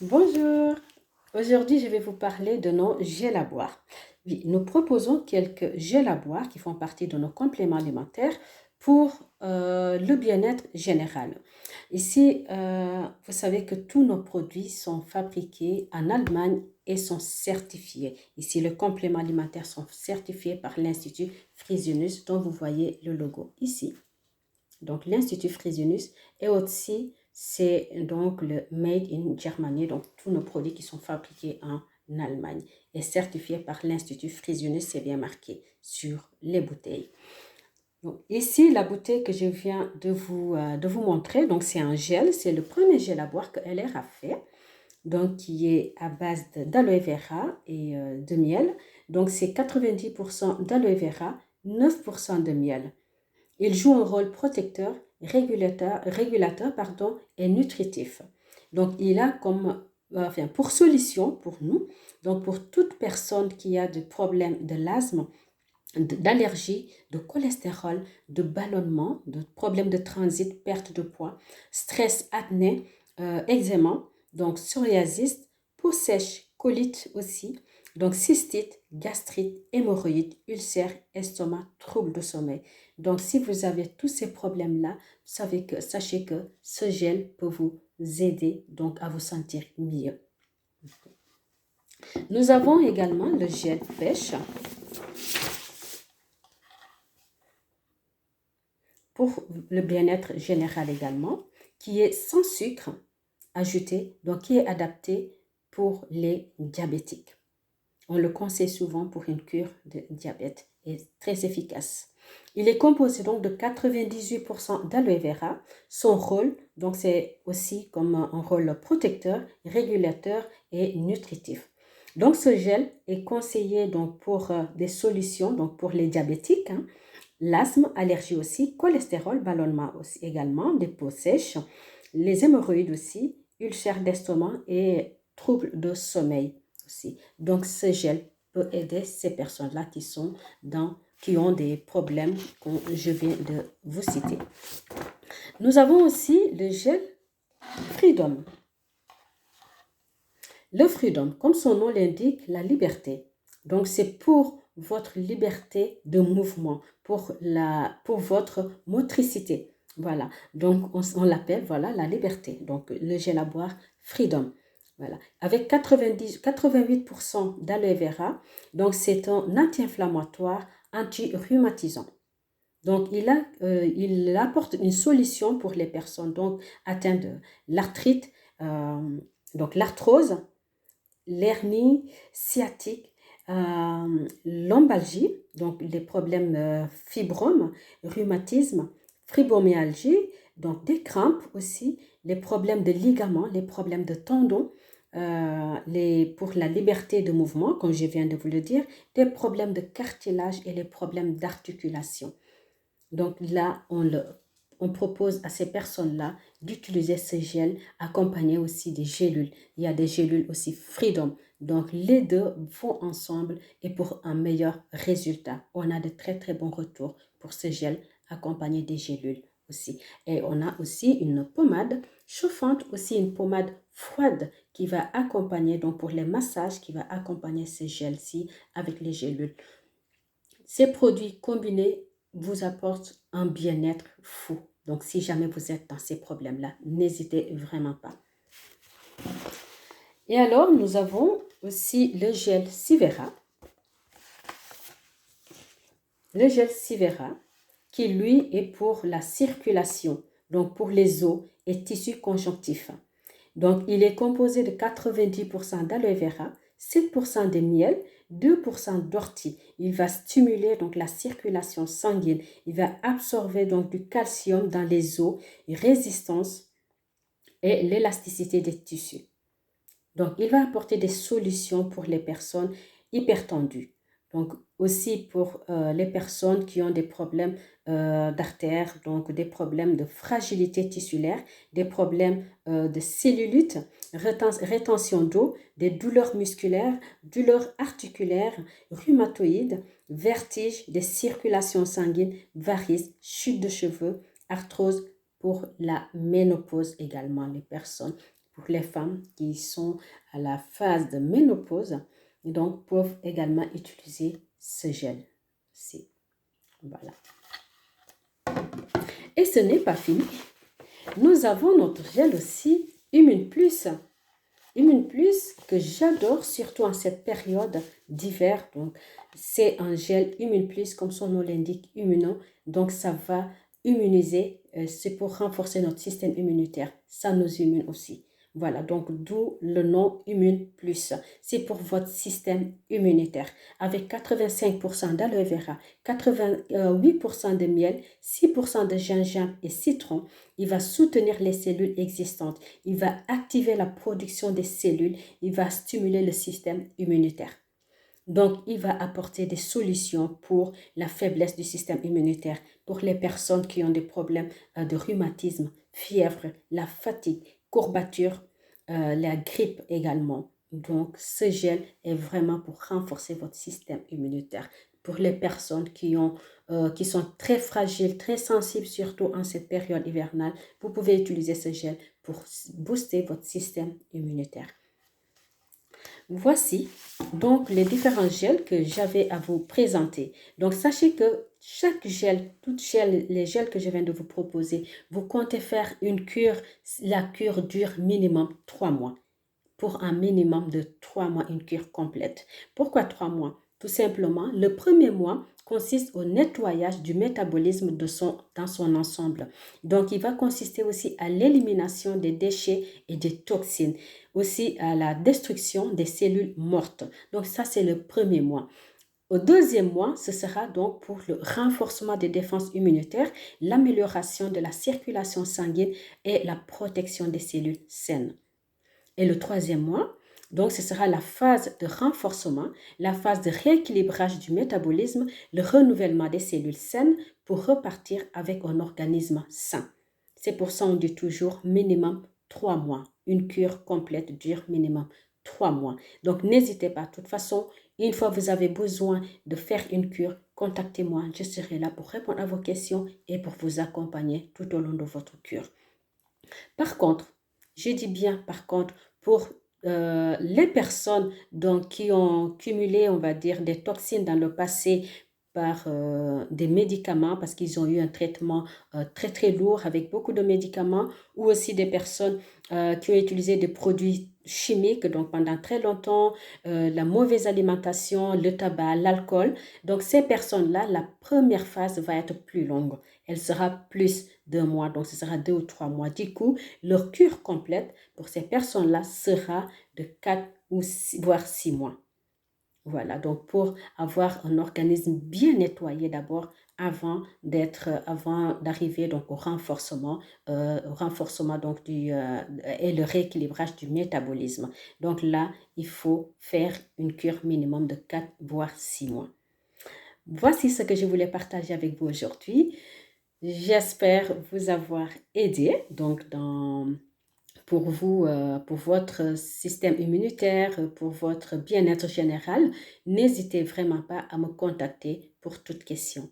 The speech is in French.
Bonjour, aujourd'hui je vais vous parler de nos gels à boire. Oui, nous proposons quelques gels à boire qui font partie de nos compléments alimentaires pour le bien-être général. Ici, vous savez que tous nos produits sont fabriqués en Allemagne et sont certifiés. Ici, les compléments alimentaires sont certifiés par l'Institut Fresenius dont vous voyez le logo ici. Donc, l'Institut Fresenius et aussi, c'est donc le Made in Germany, donc tous nos produits qui sont fabriqués en Allemagne et certifiés par l'Institut Fresenius, c'est bien marqué sur les bouteilles. Donc, ici, la bouteille que je viens de vous montrer, donc c'est un gel, c'est le premier gel à boire que LR a fait, donc qui est à base d'aloe vera et de miel. Donc, c'est 90% d'aloe vera, 9% de miel. Il joue un rôle protecteur, régulateur pardon, et nutritif. Donc, il a comme, enfin, pour solution pour nous, donc pour toute personne qui a des problèmes de l'asthme, d'allergie, de cholestérol, de ballonnement, de problèmes de transit, perte de poids, stress, acné, eczéma, donc psoriasis, peau sèche, colite aussi, donc cystite, gastrite, hémorroïdes, ulcères, estomac, troubles de sommeil. Donc si vous avez tous ces problèmes-là, sachez que ce gel peut vous aider donc à vous sentir mieux. Nous avons également le gel pêche pour le bien-être général également, qui est sans sucre ajouté, donc qui est adapté pour les diabétiques. On le conseille souvent pour une cure de diabète et très efficace. Il est composé donc de 98% d'aloe vera. Son rôle, donc c'est aussi comme un rôle protecteur, régulateur et nutritif. Donc ce gel est conseillé donc pour des solutions donc pour les diabétiques, hein, l'asthme, allergie aussi, cholestérol, ballonnement aussi également, des peaux sèches, les hémorroïdes aussi, ulcères d'estomac et troubles de sommeil aussi. Donc ce gel peut aider ces personnes-là qui ont des problèmes que je viens de vous citer. Nous avons aussi le gel Freedom. Le Freedom, comme son nom l'indique, la liberté. Donc c'est pour votre liberté de mouvement, pour votre motricité. Voilà, donc on l'appelle voilà, la liberté. Donc le gel à boire Freedom. Voilà. Avec 88% d'aloe vera, donc c'est un anti-inflammatoire, anti-rhumatisant. Donc il apporte une solution pour les personnes donc, atteintes de l'arthrite, donc l'arthrose, l'hernie sciatique, lombalgie, donc les problèmes fibromes, rhumatisme, fibromyalgie, donc des crampes aussi, les problèmes de ligaments, les problèmes de tendons, pour la liberté de mouvement, comme je viens de vous le dire, des problèmes de cartilage et les problèmes d'articulation. Donc là, on propose à ces personnes-là d'utiliser ce gel accompagné aussi des gélules. Il y a des gélules aussi Freedom. Donc les deux vont ensemble et pour un meilleur résultat. On a de très très bons retours pour ce gel accompagné des gélules aussi. Et on a aussi une pommade chauffante, aussi une pommade froide qui va accompagner, donc pour les massages, qui va accompagner ce gel-ci avec les gélules. Ces produits combinés vous apportent un bien-être fou. Donc, si jamais vous êtes dans ces problèmes-là, n'hésitez vraiment pas. Et alors, nous avons aussi le gel Sivera. Le gel Sivera, qui lui est pour la circulation, donc pour les os et tissus conjonctifs. Donc, il est composé de 90% d'aloe vera, 7% de miel, 2% d'ortie. Il va stimuler donc la circulation sanguine. Il va absorber donc du calcium dans les os, résistance et l'élasticité des tissus. Donc, il va apporter des solutions pour les personnes hypertendues. Donc, aussi pour les personnes qui ont des problèmes d'artères, donc des problèmes de fragilité tissulaire, des problèmes de cellulite, rétention d'eau, des douleurs musculaires, douleurs articulaires, rhumatoïdes, vertiges, des circulations sanguines, varices, chute de cheveux, arthrose pour la ménopause également, les personnes pour les femmes qui sont à la phase de ménopause, donc peuvent également utiliser ce gel-ci. Voilà. Et ce n'est pas fini. Nous avons notre gel aussi Immune Plus. Immune Plus que j'adore, surtout en cette période d'hiver. Donc, c'est un gel Immune Plus, comme son nom l'indique, immunant. Donc, ça va immuniser. C'est pour renforcer notre système immunitaire. Ça nous immune aussi. Voilà, donc d'où le nom Immune Plus. C'est pour votre système immunitaire. Avec 85% d'aloe vera, 88% de miel, 6% de gingembre et citron, il va soutenir les cellules existantes. Il va activer la production des cellules. Il va stimuler le système immunitaire. Donc, il va apporter des solutions pour la faiblesse du système immunitaire, pour les personnes qui ont des problèmes de rhumatisme, fièvre, la fatigue, courbature, la grippe également. Donc, ce gel est vraiment pour renforcer votre système immunitaire. Pour les personnes qui sont très fragiles, très sensibles, surtout en cette période hivernale, vous pouvez utiliser ce gel pour booster votre système immunitaire. Voici donc les différents gels que j'avais à vous présenter. Donc, sachez que chaque gel, les gels que je viens de vous proposer, vous comptez faire une cure. La cure dure minimum 3 mois. Pour un minimum de 3 mois, une cure complète. Pourquoi 3 mois? Tout simplement, le premier mois consiste au nettoyage du métabolisme dans son ensemble. Donc, il va consister aussi à l'élimination des déchets et des toxines, aussi à la destruction des cellules mortes. Donc, ça, c'est le premier mois. Au deuxième mois, ce sera donc pour le renforcement des défenses immunitaires, l'amélioration de la circulation sanguine et la protection des cellules saines. Et le troisième mois, donc ce sera la phase de renforcement, la phase de rééquilibrage du métabolisme, le renouvellement des cellules saines pour repartir avec un organisme sain. C'est pour ça qu'on dit toujours minimum 3 mois. Une cure complète dure minimum 3 mois. Donc n'hésitez pas. De toute façon, une fois que vous avez besoin de faire une cure, contactez-moi. Je serai là pour répondre à vos questions et pour vous accompagner tout au long de votre cure. Par contre, je dis bien par contre, pour les personnes donc, qui ont cumulé, on va dire, des toxines dans le passé par des médicaments parce qu'ils ont eu un traitement très très lourd avec beaucoup de médicaments, ou aussi des personnes qui ont utilisé des produits chimiques donc pendant très longtemps, la mauvaise alimentation, le tabac, l'alcool. Donc ces personnes-là, la première phase va être plus longue. Elle sera plus d'1 mois, donc ce sera 2 ou 3 mois. Du coup, leur cure complète pour ces personnes-là sera de 4 ou 6, voire 6 mois. Voilà, donc pour avoir un organisme bien nettoyé d'abord avant d'arriver donc au renforcement donc et le rééquilibrage du métabolisme. Donc là, il faut faire une cure minimum de 4 voire 6 mois. Voici ce que je voulais partager avec vous aujourd'hui. J'espère vous avoir aidé donc pour vous, pour votre système immunitaire, pour votre bien-être général. N'hésitez vraiment pas à me contacter pour toute question.